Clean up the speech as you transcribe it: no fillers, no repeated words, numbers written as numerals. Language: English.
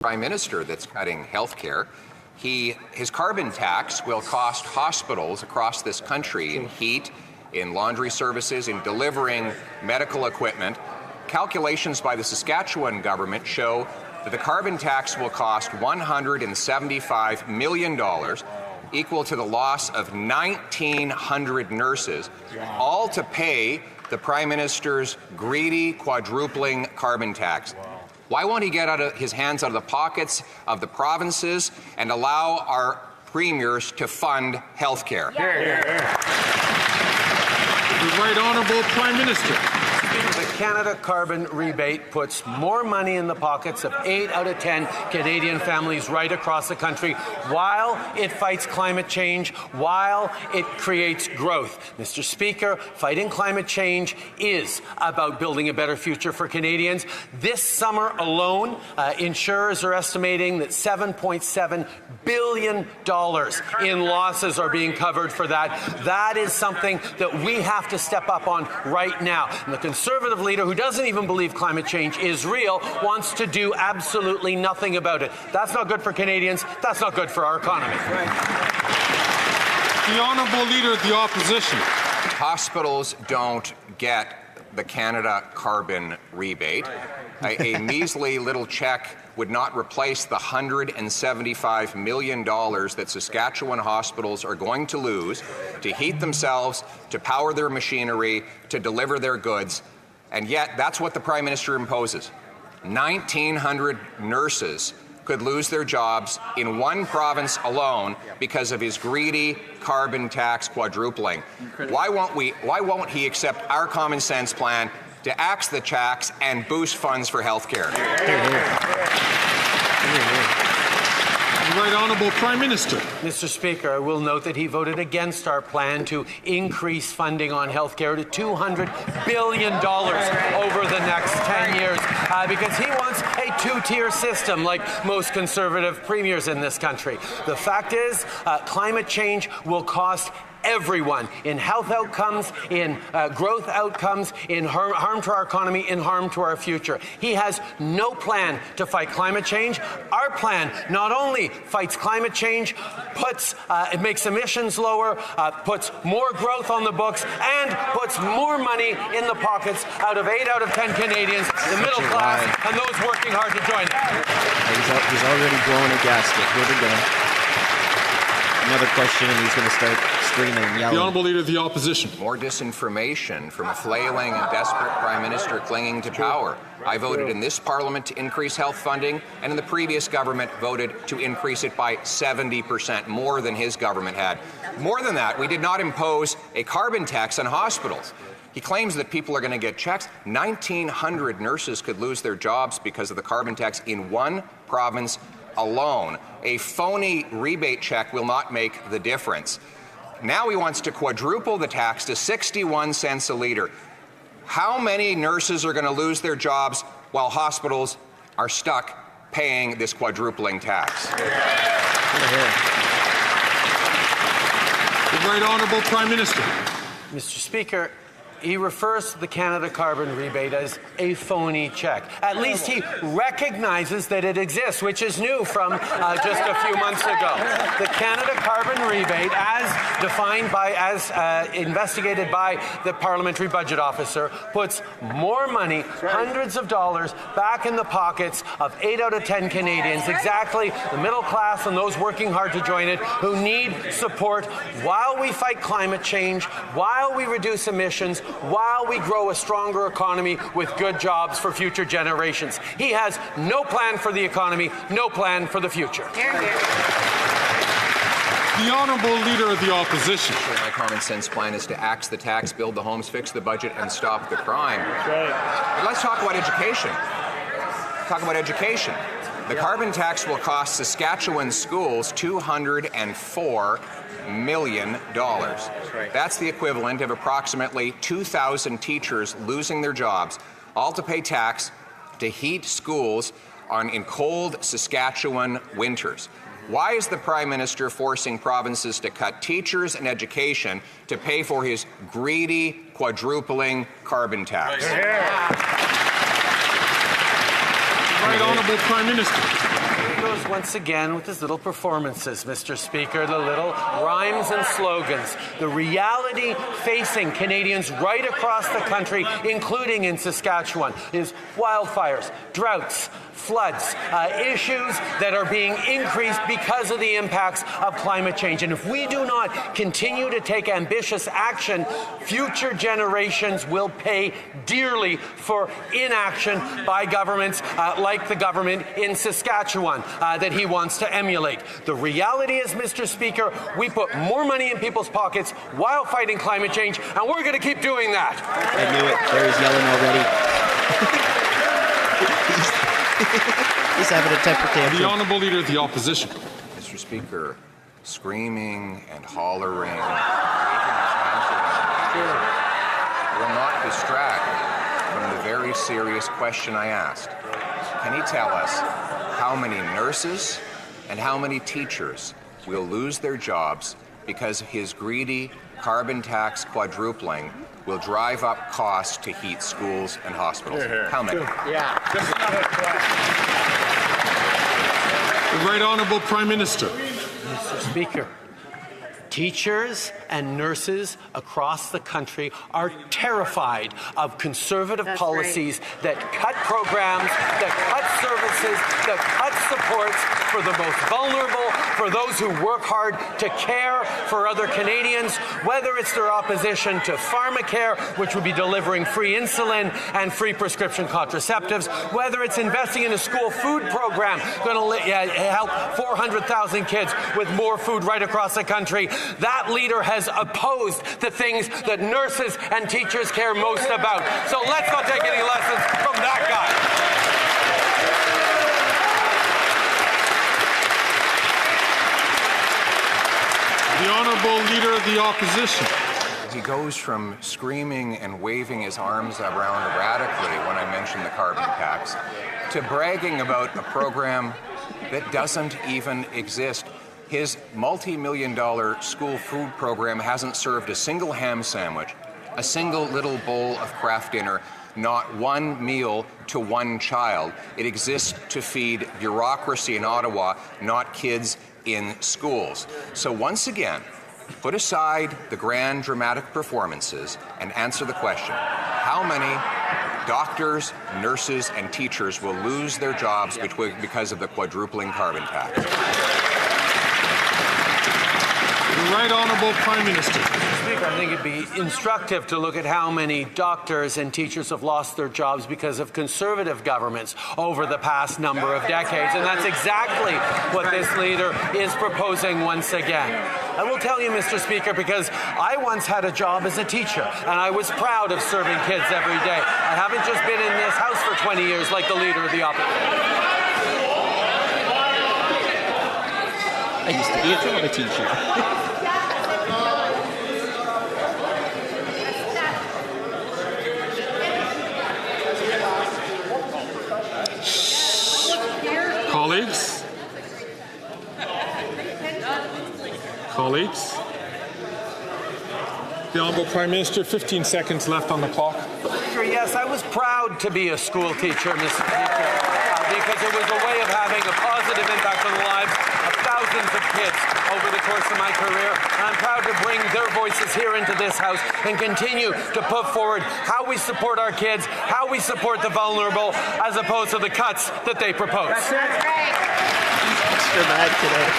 Prime Minister that's cutting health care. His carbon tax will cost hospitals across this country in heat, in laundry services, in delivering medical equipment. Calculations by the Saskatchewan government show that the carbon tax will cost $175 million, equal to the loss of 1,900 nurses, all to pay the Prime Minister's greedy quadrupling carbon tax. Why won't he get his hands out of the pockets of the provinces and allow our premiers to fund health care? The Right Honourable Prime Minister. The Canada carbon rebate puts more money in the pockets of 8 out of 10 Canadian families right across the country, while it fights climate change, while it creates growth. Mr. Speaker, fighting climate change is about building a better future for Canadians. This summer alone, insurers are estimating that $7.7 billion in losses are being covered for that. That is something that we have to step up on right now. And the Conservative leader, who doesn't even believe climate change is real, wants to do absolutely nothing about it. That's not good for Canadians. That's not good for our economy. The Honourable Leader of the Opposition. Hospitals don't get the Canada carbon rebate. A measly little check would not replace the $175 million that Saskatchewan hospitals are going to lose to heat themselves, to power their machinery, to deliver their goods. And yet, that's what the Prime Minister imposes. 1,900 nurses could lose their jobs in one province alone because of his greedy carbon tax quadrupling. Why won't he accept our common sense plan to axe the tax and boost funds for health care? The Right Honourable Prime Minister. Mr. Speaker, I will note that he voted against our plan to increase funding on health care to $200 billion over the next 10 years because he wants a two-tier system like most Conservative premiers in this country. The fact is, climate change will cost everyone in health outcomes, in growth outcomes, in harm to our economy, in harm to our future. He has no plan to fight climate change. Our plan not only fights climate change, it makes emissions lower, puts more growth on the books, and puts more money in the pockets out of 8 out of 10 Canadians, the middle class, and those working hard to join him. He's already blowing a gasket. Here we go. Another question, and he's going to start screaming and yelling. The Honourable Leader of the Opposition. More disinformation from a flailing and desperate Prime Minister clinging to power. I voted in this Parliament to increase health funding, and in the previous government voted to increase it by 70%, more than his government had. More than that, we did not impose a carbon tax on hospitals. He claims that people are going to get checks. 1,900 nurses could lose their jobs because of the carbon tax in one province alone. A phony rebate check will not make the difference. Now he wants to quadruple the tax to 61 cents a litre. How many nurses are going to lose their jobs while hospitals are stuck paying this quadrupling tax? The Right Honourable Prime Minister. Mr. Speaker, he refers to the Canada carbon rebate as a phony check. At least he recognizes that it exists, which is new from just a few months ago. The Canada carbon rebate, as defined by, investigated by the Parliamentary Budget Officer, puts more money, hundreds of dollars, back in the pockets of 8 out of 10 Canadians, exactly the middle class and those working hard to join it, who need support while we fight climate change, while we reduce emissions, while we grow a stronger economy with good jobs for future generations. He has no plan for the economy, no plan for the future. The Honourable Leader of the Opposition. My common sense plan is to axe the tax, build the homes, fix the budget, and stop the crime. But let's talk about education. The carbon tax will cost Saskatchewan schools $204 million. That's the equivalent of approximately 2,000 teachers losing their jobs, all to pay tax to heat schools in cold Saskatchewan winters. Why is the Prime Minister forcing provinces to cut teachers and education to pay for his greedy quadrupling carbon tax? Right Honourable Prime Minister. continues once again with his little performances, Mr. Speaker, the little rhymes and slogans. The reality facing Canadians right across the country, including in Saskatchewan, is wildfires, droughts, floods, issues that are being increased because of the impacts of climate change. And if we do not continue to take ambitious action, future generations will pay dearly for inaction by governments like the government in Saskatchewan that he wants to emulate. The reality is, Mr. Speaker, we put more money in people's pockets while fighting climate change, and we're going to keep doing that. I knew it. There's yelling already. He's having a temper tantrum. The Honourable Leader of the Opposition. Mr. Speaker, screaming and hollering will not distract from the very serious question I asked. Can he tell us how many nurses and how many teachers will lose their jobs because his greedy carbon tax quadrupling will drive up costs to heat schools and hospitals? How many? The Right Honourable Prime Minister. Mr. Speaker, teachers and nurses across the country are terrified of conservative policies that cut programs, that cut services, that cut supports for the most vulnerable, for those who work hard to care for other Canadians, whether it's their opposition to pharmacare, which would be delivering free insulin and free prescription contraceptives, whether it's investing in a school food program going to help 400,000 kids with more food right across the country. That leader has opposed the things that nurses and teachers care most about. So let's not take any lessons from that guy. The Honourable Leader of the Opposition. He goes from screaming and waving his arms around erratically when I mention the carbon tax to bragging about a program that doesn't even exist. His multi-million-dollar school food program hasn't served a single ham sandwich, a single little bowl of Kraft dinner, not one meal to one child. It exists to feed bureaucracy in Ottawa, not kids in schools. So once again, put aside the grand dramatic performances and answer the question: how many doctors, nurses, and teachers will lose their jobs because of the quadrupling carbon tax? The Right Honourable Prime Minister. Mr. Speaker, I think it'd be instructive to look at how many doctors and teachers have lost their jobs because of Conservative governments over the past number of decades, and that's exactly what this leader is proposing once again. I will tell you, Mr. Speaker, because I once had a job as a teacher, and I was proud of serving kids every day. I haven't just been in this house for 20 years like the Leader of the Opposition. I used to be a drama teacher. Colleagues. The Honourable Prime Minister, 15 seconds left on the clock. Yes, I was proud to be a school teacher, Mr. Speaker, because it was a way of having a positive impact on the lives of thousands of kids over the course of my career. And I'm proud to bring their voices here into this House and continue to put forward how we support our kids, how we support the vulnerable, as opposed to the cuts that they propose. That's right. He's extra mad today.